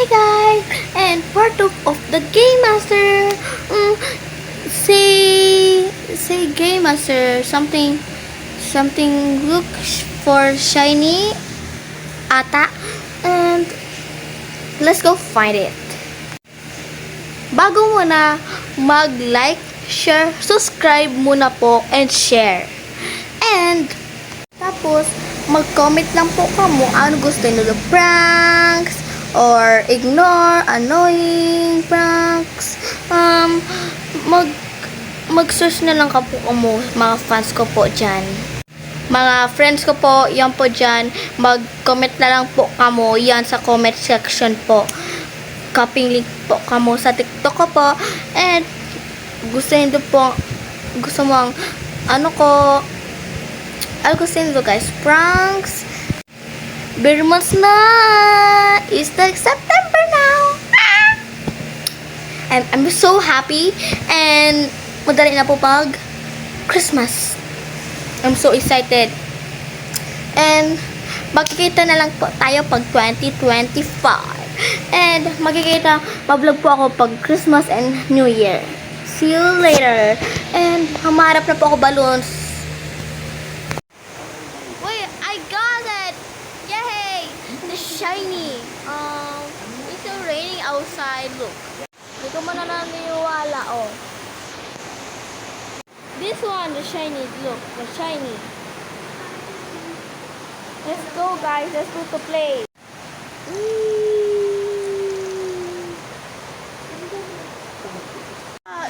Hi guys, and part of the Game Master. Say Game Master something looks for shiny ata, and let's go find it. Bago muna mag-like, share, subscribe muna po and share. And tapos mag-comment lang po kamo ano gusto niyo, pranks or ignore, annoying pranks. Mag-search na lang ka po kamo, mga fans ko po dyan. Mga friends ko po, yan po dyan. Mag-comment na lang po kamo yan sa comment section po. Copy link po kamo sa TikTok ko po. And gusto mo ang gusto nyo guys, pranks. Bare months na. It's like September now. And I'm so happy. And madali na po pag Christmas. I'm so excited. And magkikita na lang po tayo pag 2025. And mag-vlog po ako pag Christmas and New Year. See you later. And hamarap na po ako balloons. Wait, I got it! Yay! The shiny. It's so raining outside. Look. Hindi ko man naniniwala, oh. This one, the shiny. Look, the shiny. Let's go, guys. Let's go to play.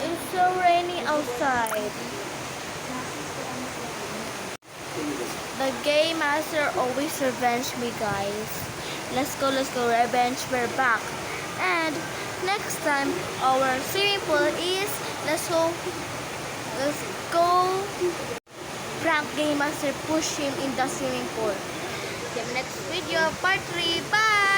It's so rainy outside. The Game Master always revenge me, guys. Let's go, revenge, we're back. And next time, our swimming pool is, let's go prank Game Master, push him in the swimming pool. See you next video, part 3, bye!